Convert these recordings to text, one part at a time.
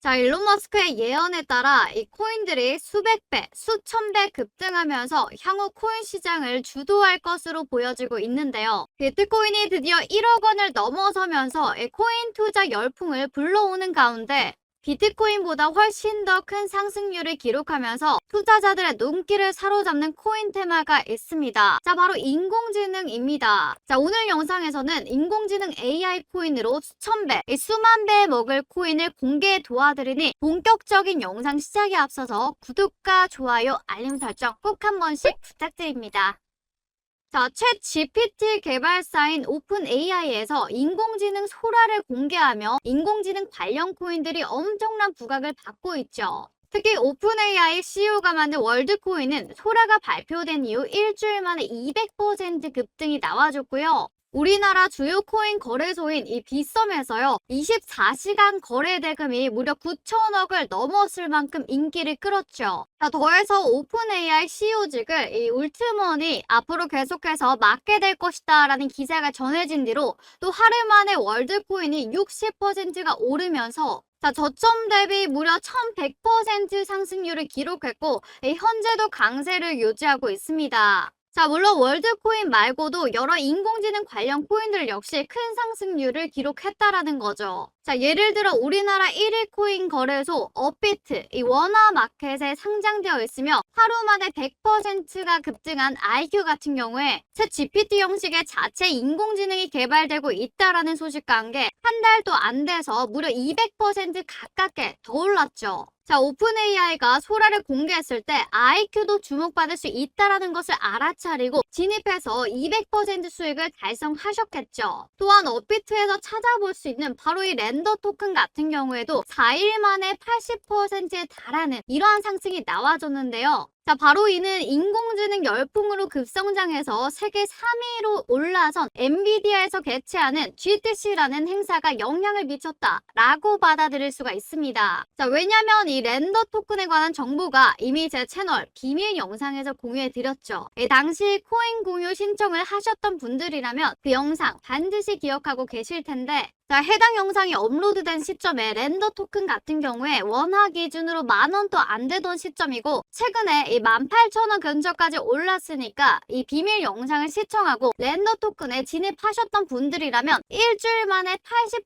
자, 일론 머스크의 예언에 따라 이 코인들이 수백 배, 수천 배 급등하면서 향후 코인 시장을 주도할 것으로 보여지고 있는데요. 비트코인이 드디어 1억 원을 넘어서면서 이 코인 투자 열풍을 불러오는 가운데 비트코인보다 훨씬 더 큰 상승률을 기록하면서 투자자들의 눈길을 사로잡는 코인 테마가 있습니다. 자, 바로 인공지능입니다. 자, 오늘 영상에서는 인공지능 AI 코인으로 수천 배, 수만 배 먹을 코인을 공개해 도와드리니 본격적인 영상 시작에 앞서서 구독과 좋아요, 알림 설정 꼭 한 번씩 부탁드립니다. 자, 챗 GPT 개발사인 오픈 AI에서 인공지능 소라를 공개하며 인공지능 관련 코인들이 엄청난 부각을 받고 있죠. 특히 오픈 AI CEO가 만든 월드코인은 소라가 발표된 이후 일주일 만에 200% 급등이 나와줬고요. 우리나라 주요 코인 거래소인 이 비썸에서요, 24시간 거래 대금이 무려 9천억을 넘었을 만큼 인기를 끌었죠. 자, 더해서 오픈 AI CEO직을 이 울트먼이 앞으로 계속해서 맡게 될 것이다 라는 기사가 전해진 뒤로 또 하루 만에 월드코인이 60%가 오르면서 자, 저점 대비 무려 1100% 상승률을 기록했고 현재도 강세를 유지하고 있습니다. 자, 물론 월드코인 말고도 여러 인공지능 관련 코인들 역시 큰 상승률을 기록했다라는 거죠. 자, 예를 들어 우리나라 1위 코인 거래소 업비트, 이 원화마켓에 상장되어 있으며 하루 만에 100%가 급등한 IQ 같은 경우에 챗 GPT 형식의 자체 인공지능이 개발되고 있다라는 소식과 함께 한 달도 안 돼서 무려 200% 가깝게 더 올랐죠. 자, 오픈 AI가 소라를 공개했을 때 IQ도 주목받을 수 있다는 것을 알아차리고 진입해서 200% 수익을 달성하셨겠죠. 또한 업비트에서 찾아볼 수 있는 바로 이 렌더 토큰 같은 경우에도 4일 만에 80%에 달하는 이러한 상승이 나와줬는데요. 자, 바로 이는 인공지능 열풍으로 급성장해서 세계 3위로 올라선 엔비디아에서 개최하는 GTC라는 행사가 영향을 미쳤다라고 받아들일 수가 있습니다. 자, 왜냐면 이 렌더 토큰에 관한 정보가 이미 제 채널 비밀 영상에서 공유해드렸죠. 당시 코인 공유 신청을 하셨던 분들이라면 그 영상 반드시 기억하고 계실 텐데, 자, 해당 영상이 업로드된 시점에 렌더 토큰 같은 경우에 원화 기준으로 10,000원도 안 되던 시점이고 최근에 이 18,000원 근처까지 올랐으니까 이 비밀 영상을 시청하고 렌더 토큰에 진입하셨던 분들이라면 일주일 만에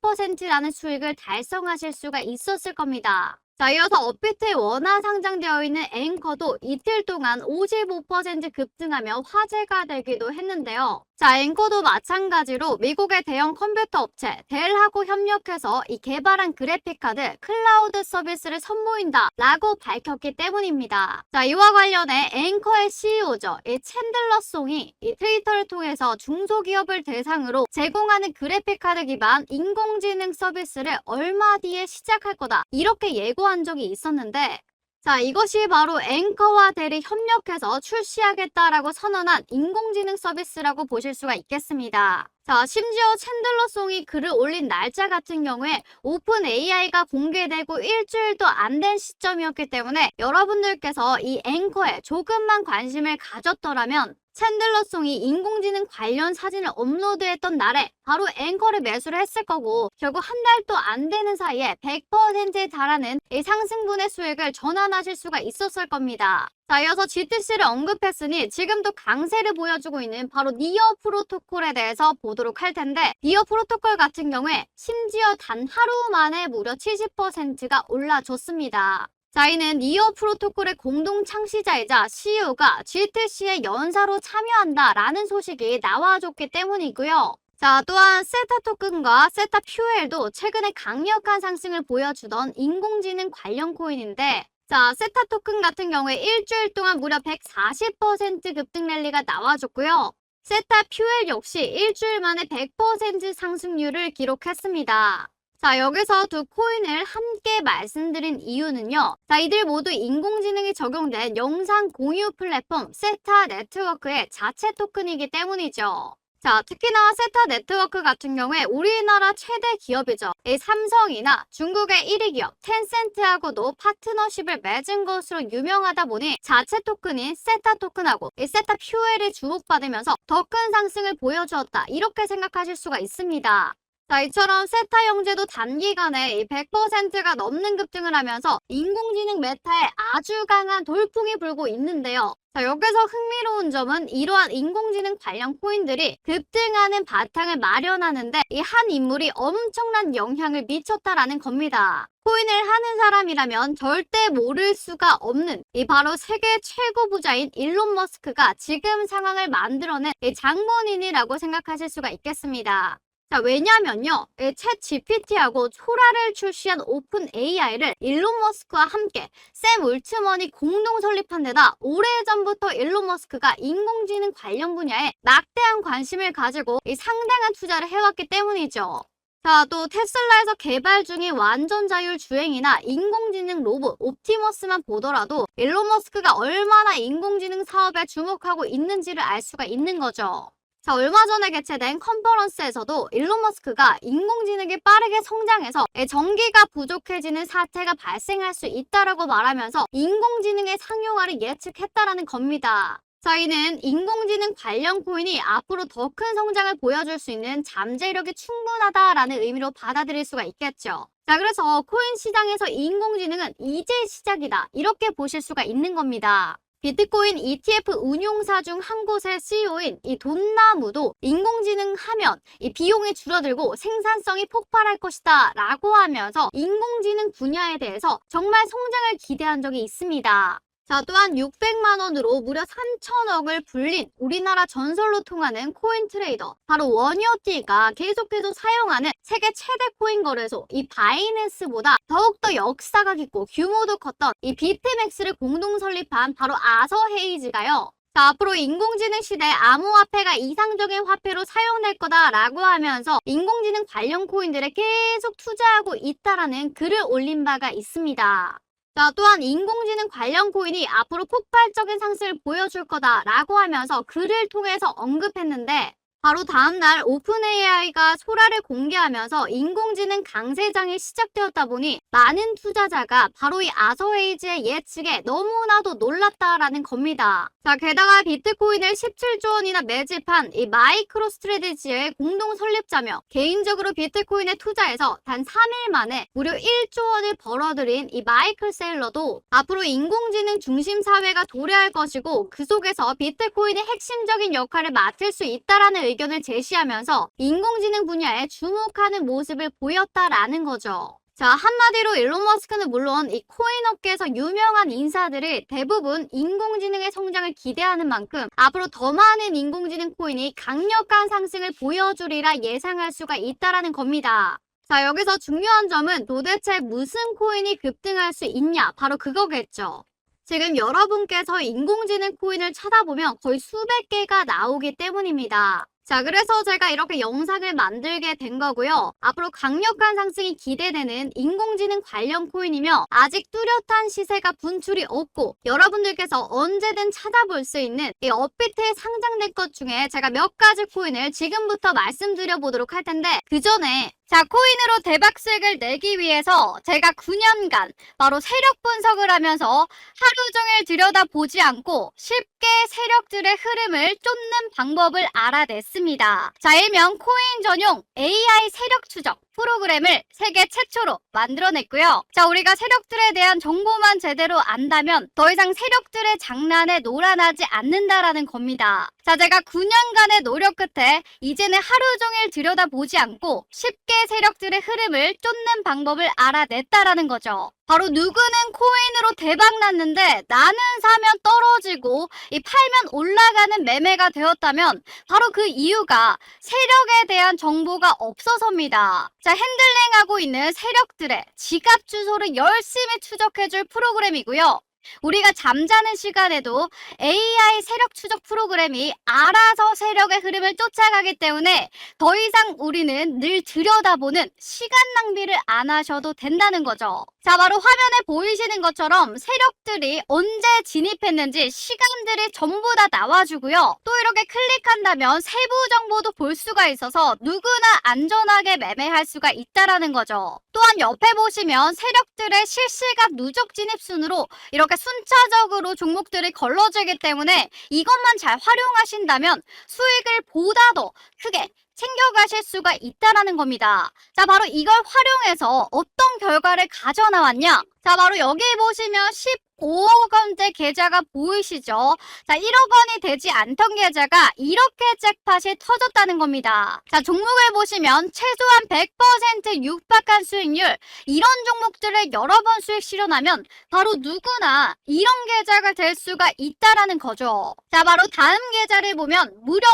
80%라는 수익을 달성하실 수가 있었을 겁니다. 자, 이어서 업비트에 원화 상장되어 있는 앵커도 이틀 동안 55% 급등하며 화제가 되기도 했는데요. 자, 앵커도 마찬가지로 미국의 대형 컴퓨터 업체 델하고 협력해서 이 개발한 그래픽카드 클라우드 서비스를 선보인다 라고 밝혔기 때문입니다. 자, 이와 관련해 앵커의 CEO죠. 이 챈들러 송이 이 트위터를 통해서 중소기업을 대상으로 제공하는 그래픽카드 기반 인공지능 서비스를 얼마 뒤에 시작할 거다 이렇게 예고한 적이 있었는데, 자, 이것이 바로 앵커와 델이 협력해서 출시하겠다라고 선언한 인공지능 서비스라고 보실 수가 있겠습니다. 자, 심지어 챈들러 송이 글을 올린 날짜 같은 경우에 오픈 AI가 공개되고 일주일도 안 된 시점이었기 때문에 여러분들께서 이 앵커에 조금만 관심을 가졌더라면 챈들러 송이 인공지능 관련 사진을 업로드했던 날에 바로 앵커를 매수를 했을 거고 결국 한 달도 안 되는 사이에 100%에 달하는 이 상승분의 수익을 전환하실 수가 있었을 겁니다. 자, 이어서 GTC를 언급했으니 지금도 강세를 보여주고 있는 바로 니어 프로토콜에 대해서 보도록 할 텐데, 니어 프로토콜 같은 경우에 심지어 단 하루 만에 무려 70%가 올라줬습니다. 자, 이는 니어 프로토콜의 공동 창시자이자 CEO가 GTC에 연사로 참여한다라는 소식이 나와줬기 때문이고요. 자, 또한 세타 토큰과 세타 퓨엘도 최근에 강력한 상승을 보여주던 인공지능 관련 코인인데, 자, 세타 토큰 같은 경우에 일주일 동안 무려 140% 급등 랠리가 나와줬고요. 세타 퓨엘 역시 일주일 만에 100% 상승률을 기록했습니다. 자, 여기서 두 코인을 함께 말씀드린 이유는요. 자, 이들 모두 인공지능이 적용된 영상 공유 플랫폼 세타 네트워크의 자체 토큰이기 때문이죠. 자, 특히나 세타 네트워크 같은 경우에 우리나라 최대 기업이죠. 이 삼성이나 중국의 1위 기업 텐센트하고도 파트너십을 맺은 것으로 유명하다 보니 자체 토큰인 세타 토큰하고 이 세타 퓨엘이 주목받으면서 더 큰 상승을 보여주었다 이렇게 생각하실 수가 있습니다. 자, 이처럼 세타 형제도 단기간에 100%가 넘는 급등을 하면서 인공지능 메타에 아주 강한 돌풍이 불고 있는데요. 자, 여기서 흥미로운 점은 이러한 인공지능 관련 코인들이 급등하는 바탕을 마련하는데 이 한 인물이 엄청난 영향을 미쳤다라는 겁니다. 코인을 하는 사람이라면 절대 모를 수가 없는 이 바로 세계 최고 부자인 일론 머스크가 지금 상황을 만들어낸 이 장본인이라고 생각하실 수가 있겠습니다. 자, 왜냐면요. 챗 GPT하고 초라를 출시한 오픈 AI를 일론 머스크와 함께 샘 울트먼이 공동 설립한 데다 오래전부터 일론 머스크가 인공지능 관련 분야에 막대한 관심을 가지고 이 상당한 투자를 해왔기 때문이죠. 자, 또 테슬라에서 개발 중인 완전 자율 주행이나 인공지능 로봇 옵티머스만 보더라도 일론 머스크가 얼마나 인공지능 사업에 주목하고 있는지를 알 수가 있는 거죠. 자, 얼마 전에 개최된 컨퍼런스에서도 일론 머스크가 인공지능이 빠르게 성장해서 전기가 부족해지는 사태가 발생할 수 있다라고 말하면서 인공지능의 상용화를 예측했다라는 겁니다. 자, 이는 인공지능 관련 코인이 앞으로 더 큰 성장을 보여줄 수 있는 잠재력이 충분하다라는 의미로 받아들일 수가 있겠죠. 자, 그래서 코인 시장에서 인공지능은 이제 시작이다, 이렇게 보실 수가 있는 겁니다. 비트코인 ETF 운용사 중 한 곳의 CEO인 이 돈나무도 인공지능 하면 이 비용이 줄어들고 생산성이 폭발할 것이다 라고 하면서 인공지능 분야에 대해서 정말 성장을 기대한 적이 있습니다. 자, 또한 600만 원으로 무려 3천억을 불린 우리나라 전설로 통하는 코인 트레이더 바로 원효띠가 계속해서 사용하는 세계 최대 코인 거래소 이 바이낸스보다 더욱더 역사가 깊고 규모도 컸던 이 비트맥스를 공동 설립한 바로 아서 헤이즈가요. 자, 앞으로 인공지능 시대 암호화폐가 이상적인 화폐로 사용될 거다라고 하면서 인공지능 관련 코인들에 계속 투자하고 있다라는 글을 올린 바가 있습니다. 자, 또한 인공지능 관련 코인이 앞으로 폭발적인 상승을 보여줄 거다라고 하면서 글을 통해서 언급했는데 바로 다음날 오픈 AI가 소라를 공개하면서 인공지능 강세장이 시작되었다 보니 많은 투자자가 바로 이 아서헤이즈의 예측에 너무나도 놀랐다라는 겁니다. 자, 게다가 비트코인을 17조 원이나 매집한 이 마이크로 스트래티지의 공동 설립자며 개인적으로 비트코인에 투자해서 단 3일 만에 무려 1조 원을 벌어들인 이 마이클 세일러도 앞으로 인공지능 중심 사회가 도래할 것이고 그 속에서 비트코인의 핵심적인 역할을 맡을 수 있다라는 의견을 제시하면서 인공지능 분야에 주목하는 모습을 보였다라는 거죠. 자, 한마디로 일론 머스크는 물론 이 코인 업계에서 유명한 인사들이 대부분 인공지능의 성장을 기대하는 만큼 앞으로 더 많은 인공지능 코인이 강력한 상승을 보여주리라 예상할 수가 있다라는 겁니다. 자, 여기서 중요한 점은 도대체 무슨 코인이 급등할 수 있냐? 바로 그거겠죠. 지금 여러분께서 인공지능 코인을 찾아보면 거의 수백 개가 나오기 때문입니다. 자, 그래서 제가 이렇게 영상을 만들게 된 거고요. 앞으로 강력한 상승이 기대되는 인공지능 관련 코인이며 아직 뚜렷한 시세가 분출이 없고 여러분들께서 언제든 찾아볼 수 있는 이 업비트에 상장된 것 중에 제가 몇 가지 코인을 지금부터 말씀드려 보도록 할 텐데 그 전에 자, 코인으로 대박 수익을 내기 위해서 제가 9년간 바로 세력 분석을 하면서 하루 종일 들여다보지 않고 쉽게 세력들의 흐름을 쫓는 방법을 알아냈습니다. 자, 일명 코인 전용 AI 세력 추적 프로그램을 세계 최초로 만들어냈고요. 자, 우리가 세력들에 대한 정보만 제대로 안다면 더 이상 세력들의 장난에 놀아나지 않는다라는 겁니다. 자, 제가 9년간의 노력 끝에 이제는 하루 종일 들여다보지 않고 쉽게 세력들의 흐름을 쫓는 방법을 알아냈다라는 거죠. 바로 누구는 코인으로 대박 났는데 나는 사면 떨어지고 이 팔면 올라가는 매매가 되었다면 바로 그 이유가 세력에 대한 정보가 없어서입니다. 자, 핸들링하고 있는 세력들의 지갑 주소를 열심히 추적해줄 프로그램이고요. 우리가 잠자는 시간에도 AI 세력 추적 프로그램이 알아서 세력의 흐름을 쫓아가기 때문에 더 이상 우리는 늘 들여다보는 시간 낭비를 안 하셔도 된다는 거죠. 자, 바로 화면에 보이시는 것처럼 세력들이 언제 진입했는지 시간들이 전부 다 나와주고요. 또 이렇게 클릭한다면 세부 정보도 볼 수가 있어서 누구나 안전하게 매매할 수가 있다라는 거죠. 또한 옆에 보시면 세력들의 실시간 누적 진입 순으로 이렇게 순차적으로 종목들이 걸러지기 때문에 이것만 잘 활용하신다면 수익을 보다 더 크게 챙겨가실 수가 있다라는 겁니다. 자, 바로 이걸 활용해서 어떤 결과를 가져 나왔냐? 자, 바로 여기 보시면 15억 원대 계좌가 보이시죠? 자, 1억 원이 되지 않던 계좌가 이렇게 잭팟이 터졌다는 겁니다. 자, 종목을 보시면 최소한 100% 육박한 수익률, 이런 종목들을 여러 번 수익 실현하면 바로 누구나 이런 계좌가 될 수가 있다라는 거죠. 자, 바로 다음 계좌를 보면 무려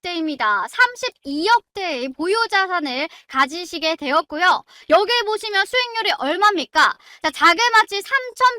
30억대입니다. 32억대의 보유 자산을 가지시게 되었고요. 여기 보시면 수익률이 얼마입니까? 자, 자그마치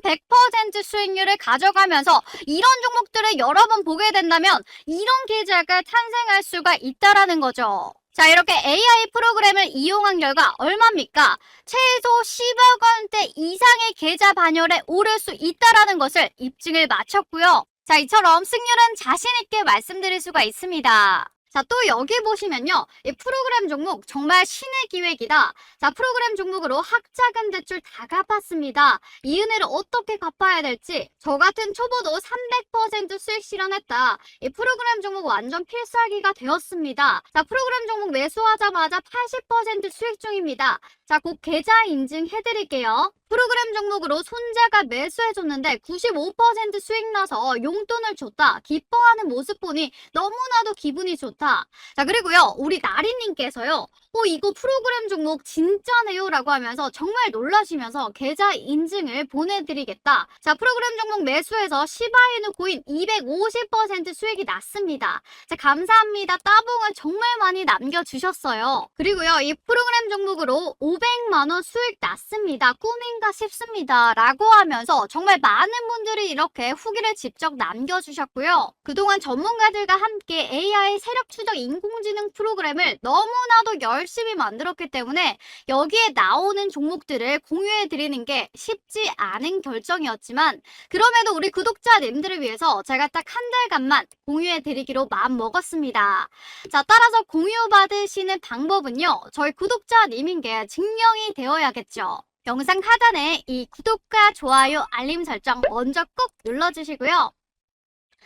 3,100% 수익률을 가져가면서 이런 종목들을 여러 번 보게 된다면 이런 계좌가 탄생할 수가 있다라는 거죠. 자, 이렇게 AI 프로그램을 이용한 결과 얼마입니까? 최소 10억 원대 이상의 계좌 반열에 오를 수 있다라는 것을 입증을 마쳤고요. 자, 이처럼 승률은 자신 있게 말씀드릴 수가 있습니다. 자, 또 여기 보시면요. 이 프로그램 종목 정말 신의 기획이다. 자, 프로그램 종목으로 학자금 대출 다 갚았습니다. 이 은혜를 어떻게 갚아야 될지 저 같은 초보도 300% 수익 실현했다. 이 프로그램 종목 완전 필살기가 되었습니다. 자, 프로그램 종목 매수하자마자 80% 수익 중입니다. 자, 곧 계좌 인증해드릴게요. 프로그램 종목으로 손자가 매수해줬는데 95% 수익 나서 용돈을 줬다. 기뻐하는 모습 보니 너무나도 기분이 좋다. 자, 그리고요, 우리 나리님께서요, 이거 프로그램 종목 진짜네요 라고 하면서 정말 놀라시면서 계좌 인증을 보내드리겠다. 자, 프로그램 종목 매수해서 시바이누 코인 250% 수익이 났습니다. 자, 감사합니다. 따봉을 정말 많이 남겨주셨어요. 그리고요, 이 프로그램 종목으로 500만원 수익 났습니다. 꿈인가 싶습니다. 라고 하면서 정말 많은 분들이 이렇게 후기를 직접 남겨주셨고요. 그동안 전문가들과 함께 AI 세력 추적 인공지능 프로그램을 너무나도 열심히 만들었기 때문에 여기에 나오는 종목들을 공유해 드리는 게 쉽지 않은 결정이었지만 그럼에도 우리 구독자님들을 위해서 제가 딱 한 달간만 공유해 드리기로 마음먹었습니다. 자, 따라서 공유 받으시는 방법은요, 저희 구독자님인 게 증명이 되어야겠죠. 영상 하단에 이 구독과 좋아요, 알림 설정 먼저 꾹 눌러주시고요.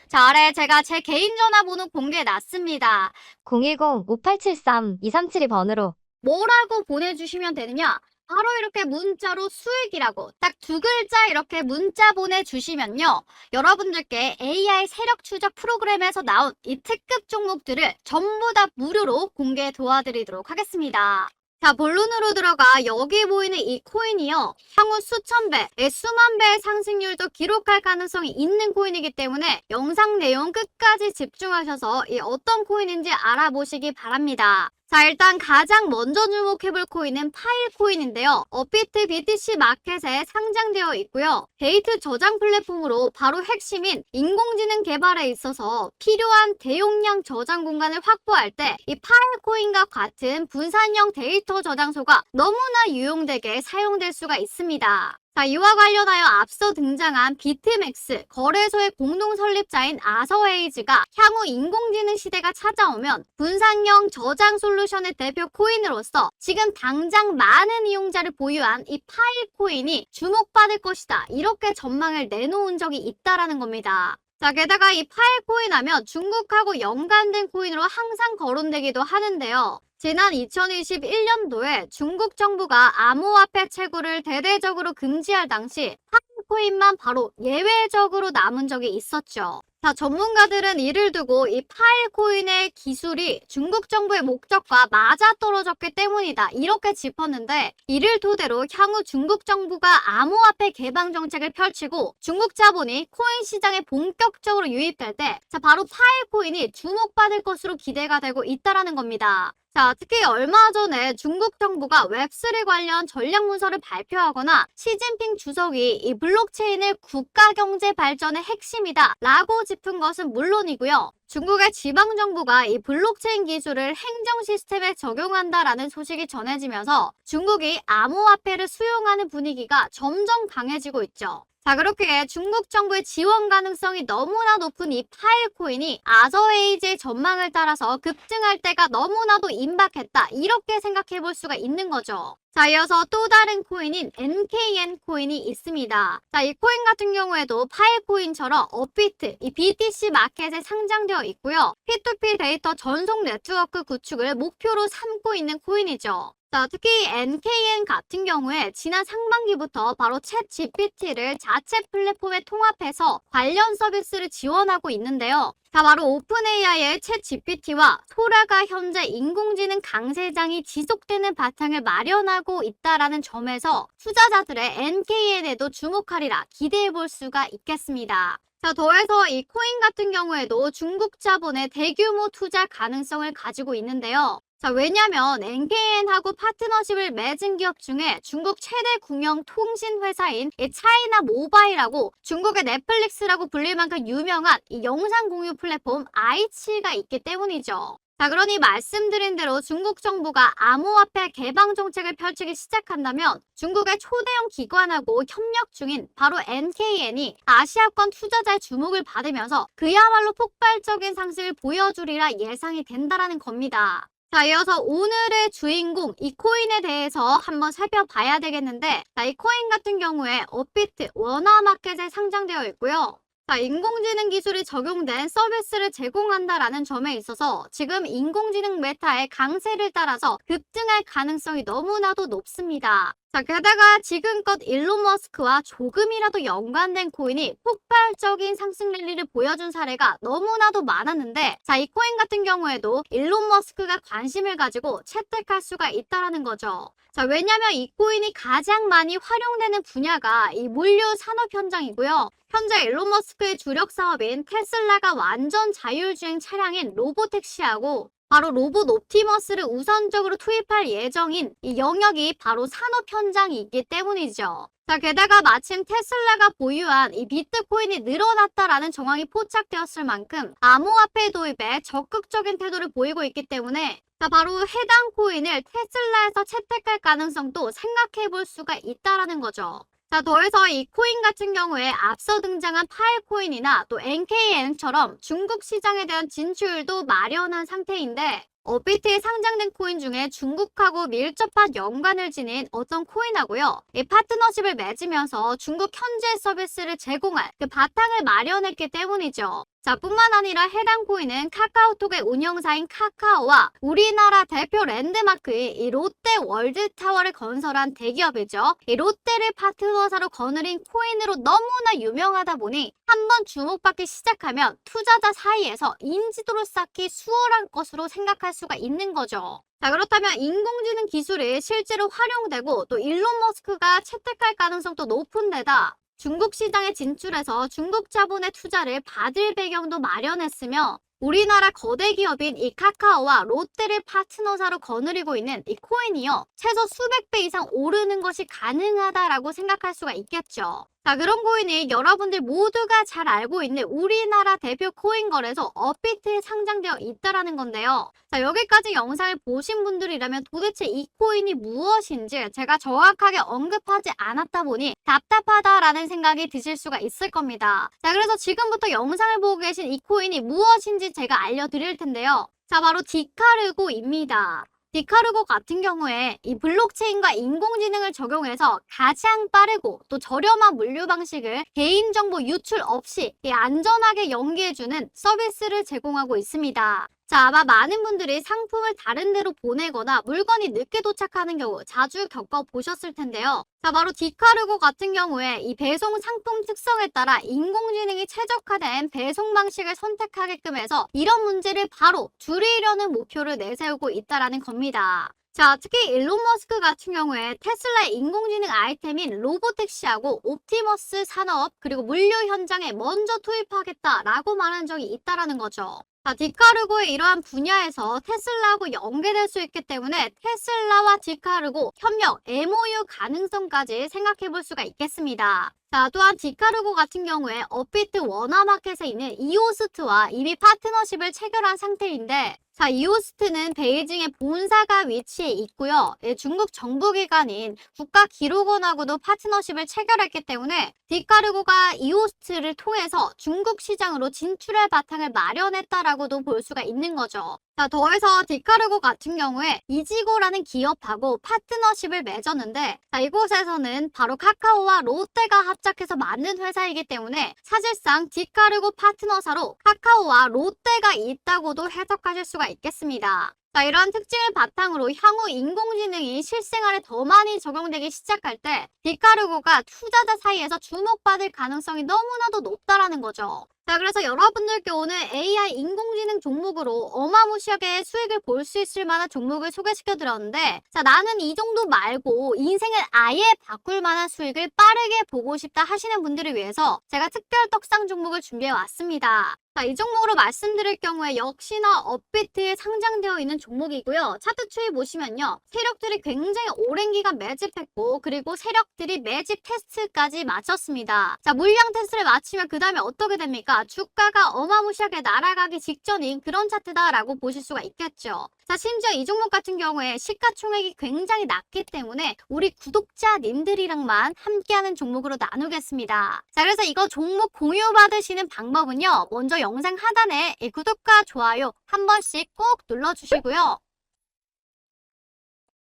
자, 아래 제가 제 개인 전화번호 공개해놨습니다. 010-5873-2372번으로 뭐라고 보내주시면 되느냐? 바로 이렇게 문자로 수익이라고 딱 두 글자 이렇게 문자 보내주시면요. 여러분들께 AI 세력 추적 프로그램에서 나온 이 특급 종목들을 전부 다 무료로 공개 도와드리도록 하겠습니다. 자, 본론으로 들어가 여기 보이는 이 코인이요. 향후 수천 배, 수만 배의 상승률도 기록할 가능성이 있는 코인이기 때문에 영상 내용 끝까지 집중하셔서 이 어떤 코인인지 알아보시기 바랍니다. 자, 일단 가장 먼저 주목해볼 코인은 파일코인인데요. 업비트 BTC 마켓에 상장되어 있고요. 데이트 저장 플랫폼으로 바로 핵심인 인공지능 개발에 있어서 필요한 대용량 저장 공간을 확보할 때 이 파일코인과 같은 분산형 데이터 저장소가 너무나 유용되게 사용될 수가 있습니다. 자, 이와 관련하여 앞서 등장한 비트맥스, 거래소의 공동 설립자인 아서웨이즈가 향후 인공지능 시대가 찾아오면 분산형 저장 솔루션의 대표 코인으로서 지금 당장 많은 이용자를 보유한 이 파일 코인이 주목받을 것이다. 이렇게 전망을 내놓은 적이 있다라는 겁니다. 자, 게다가 이 파일 코인 하면 중국하고 연관된 코인으로 항상 거론되기도 하는데요. 지난 2021년도에 중국 정부가 암호화폐 채굴을 대대적으로 금지할 당시 파일코인만 바로 예외적으로 남은 적이 있었죠. 자, 전문가들은 이를 두고 이 파일코인의 기술이 중국 정부의 목적과 맞아떨어졌기 때문이다. 이렇게 짚었는데 이를 토대로 향후 중국 정부가 암호화폐 개방 정책을 펼치고 중국 자본이 코인 시장에 본격적으로 유입될 때 바로 파일코인이 주목받을 것으로 기대가 되고 있다는 겁니다. 자, 특히 얼마 전에 중국 정부가 웹3 관련 전략 문서를 발표하거나 시진핑 주석이 이 블록체인을 국가 경제 발전의 핵심이다 라고 짚은 것은 물론이고요. 중국의 지방정부가 이 블록체인 기술을 행정 시스템에 적용한다라는 소식이 전해지면서 중국이 암호화폐를 수용하는 분위기가 점점 강해지고 있죠. 자, 그렇게 중국 정부의 지원 가능성이 너무나 높은 이 파일코인이 아서웨이즈의 전망을 따라서 급등할 때가 너무나도 임박했다. 이렇게 생각해 볼 수가 있는 거죠. 자, 이어서 또 다른 코인인 NKN 코인이 있습니다. 자, 이 코인 같은 경우에도 파이코인처럼 업비트, 이 BTC 마켓에 상장되어 있고요. P2P 데이터 전송 네트워크 구축을 목표로 삼고 있는 코인이죠. 자, 특히 NKN 같은 경우에 지난 상반기부터 바로 챗 GPT를 자체 플랫폼에 통합해서 관련 서비스를 지원하고 있는데요. 자, 바로 오픈 AI의 챗 GPT와 소라가 현재 인공지능 강세장이 지속되는 바탕을 마련하고 있다라는 점에서 투자자들의 NKN에도 주목하리라 기대해 볼 수가 있겠습니다. 자, 더해서 이 코인 같은 경우에도 중국 자본의 대규모 투자 가능성을 가지고 있는데요. 자, 왜냐면 NKN하고 파트너십을 맺은 기업 중에 중국 최대 국영 통신 회사인 이 차이나 모바일하고 중국의 넷플릭스라고 불릴 만큼 유명한 이 영상 공유 플랫폼 아이치가 있기 때문이죠. 자, 그러니 말씀드린 대로 중국 정부가 암호화폐 개방 정책을 펼치기 시작한다면 중국의 초대형 기관하고 협력 중인 바로 NKN이 아시아권 투자자의 주목을 받으면서 그야말로 폭발적인 상승을 보여주리라 예상이 된다라는 겁니다. 자, 이어서 오늘의 주인공 이 코인에 대해서 한번 살펴봐야 되겠는데, 자, 이 코인 같은 경우에 업비트 원화마켓에 상장되어 있고요. 자, 인공지능 기술이 적용된 서비스를 제공한다라는 점에 있어서 지금 인공지능 메타의 강세를 따라서 급등할 가능성이 너무나도 높습니다. 자, 게다가 지금껏 일론 머스크와 조금이라도 연관된 코인이 폭발적인 상승 랠리를 보여준 사례가 너무나도 많았는데, 자, 이 코인 같은 경우에도 일론 머스크가 관심을 가지고 채택할 수가 있다라는 거죠. 자, 왜냐면 이 코인이 가장 많이 활용되는 분야가 이 물류 산업 현장이고요. 현재 일론 머스크의 주력 사업인 테슬라가 완전 자율주행 차량인 로보택시하고 바로 로봇 옵티머스를 우선적으로 투입할 예정인 이 영역이 바로 산업 현장이기 때문이죠. 자, 게다가 마침 테슬라가 보유한 이 비트코인이 늘어났다라는 정황이 포착되었을 만큼 암호화폐 도입에 적극적인 태도를 보이고 있기 때문에 자, 바로 해당 코인을 테슬라에서 채택할 가능성도 생각해 볼 수가 있다라는 거죠. 자, 더해서 이 코인 같은 경우에 앞서 등장한 파일코인이나 또 NKN처럼 중국 시장에 대한 진출도 마련한 상태인데, 업비트에 상장된 코인 중에 중국하고 밀접한 연관을 지닌 어떤 코인하고요. 이 파트너십을 맺으면서 중국 현지의 서비스를 제공할 그 바탕을 마련했기 때문이죠. 자, 뿐만 아니라 해당 코인은 카카오톡의 운영사인 카카오와 우리나라 대표 랜드마크인 이 롯데 월드타워를 건설한 대기업이죠. 이 롯데를 파트너사로 거느린 코인으로 너무나 유명하다 보니 한번 주목받기 시작하면 투자자 사이에서 인지도를 쌓기 수월한 것으로 생각할 수가 있는 거죠. 자, 그렇다면 인공지능 기술이 실제로 활용되고 또 일론 머스크가 채택할 가능성도 높은 데다 중국 시장에 진출해서 중국 자본의 투자를 받을 배경도 마련했으며 우리나라 거대 기업인 이 카카오와 롯데를 파트너사로 거느리고 있는 이 코인이요. 최소 수백 배 이상 오르는 것이 가능하다라고 생각할 수가 있겠죠. 자, 그런 코인이 여러분들 모두가 잘 알고 있는 우리나라 대표 코인 거래소 업비트에 상장되어 있다라는 건데요. 자, 여기까지 영상을 보신 분들이라면 도대체 이 코인이 무엇인지 제가 정확하게 언급하지 않았다 보니 답답하다라는 생각이 드실 수가 있을 겁니다. 자, 그래서 지금부터 영상을 보고 계신 이 코인이 무엇인지 제가 알려드릴 텐데요. 자, 바로 디카르고입니다. 디카르고 같은 경우에 이 블록체인과 인공지능을 적용해서 가장 빠르고 또 저렴한 물류 방식을 개인정보 유출 없이 안전하게 연계해주는 서비스를 제공하고 있습니다. 자, 아마 많은 분들이 상품을 다른 데로 보내거나 물건이 늦게 도착하는 경우 자주 겪어보셨을 텐데요. 자, 바로 디카르고 같은 경우에 이 배송 상품 특성에 따라 인공지능이 최적화된 배송 방식을 선택하게끔 해서 이런 문제를 바로 줄이려는 목표를 내세우고 있다는 겁니다. 자, 특히 일론 머스크 같은 경우에 테슬라의 인공지능 아이템인 로보택시하고 옵티머스 산업 그리고 물류 현장에 먼저 투입하겠다라고 말한 적이 있다라는 거죠. 자, 디카르고의 이러한 분야에서 테슬라하고 연계될 수 있기 때문에 테슬라와 디카르고 협력, MOU 가능성까지 생각해 볼 수가 있겠습니다. 자, 또한 디카르고 같은 경우에 업비트 원화마켓에 있는 이오스트와 이미 파트너십을 체결한 상태인데, 자, 이오스트는 베이징에 본사가 위치해 있고요. 중국 정부기관인 국가기록원하고도 파트너십을 체결했기 때문에 디카르고가 이오스트를 통해서 중국 시장으로 진출할 바탕을 마련했다라고도 볼 수가 있는 거죠. 자, 더해서 디카르고 같은 경우에 이지고라는 기업하고 파트너십을 맺었는데, 자, 이곳에서는 바로 카카오와 롯데가 합작해서 만든 회사이기 때문에 사실상 디카르고 파트너사로 카카오와 롯데가 있다고도 해석하실 수가 있겠습니다. 자, 이러한 특징을 바탕으로 향후 인공지능이 실생활에 더 많이 적용되기 시작할 때 디카르고가 투자자 사이에서 주목받을 가능성이 너무나도 높다라는 거죠. 자, 그래서 여러분들께 오늘 AI 인공지능 종목으로 어마무시하게 수익을 볼 수 있을 만한 종목을 소개시켜 드렸는데, 자, 나는 이 정도 말고 인생을 아예 바꿀 만한 수익을 빠르게 보고 싶다 하시는 분들을 위해서 제가 특별 떡상 종목을 준비해 왔습니다. 자, 이 종목으로 말씀드릴 경우에 역시나 업비트에 상장되어 있는 종목이고요. 차트 추이 보시면요, 세력들이 굉장히 오랜 기간 매집했고, 그리고 세력들이 매집 테스트까지 마쳤습니다. 자, 물량 테스트를 마치면 그 다음에 어떻게 됩니까? 주가가 어마무시하게 날아가기 직전인 그런 차트다라고 보실 수가 있겠죠. 자, 심지어 이 종목 같은 경우에 시가총액이 굉장히 낮기 때문에 우리 구독자님들이랑만 함께하는 종목으로 나누겠습니다. 자, 그래서 이거 종목 공유 받으시는 방법은요, 먼저 영상 하단에 이 구독과 좋아요 한 번씩 꼭 눌러주시고요.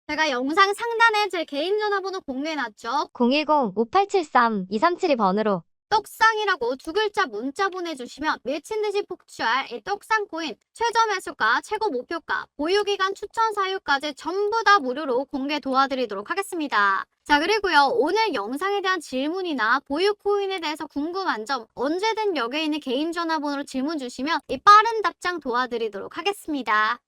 제가 영상 상단에 제 개인 전화번호 공유해놨죠. 010-5873-2372번으로 떡상이라고 두 글자 문자 보내주시면 미친 듯이 폭주할 이 떡상 코인 최저 매수가, 최고 목표가, 보유기간 추천 사유까지 전부 다 무료로 공개 도와드리도록 하겠습니다. 자, 그리고요, 오늘 영상에 대한 질문이나 보유 코인에 대해서 궁금한 점 언제든 여기 있는 개인 전화번호로 질문 주시면 이 빠른 답장 도와드리도록 하겠습니다.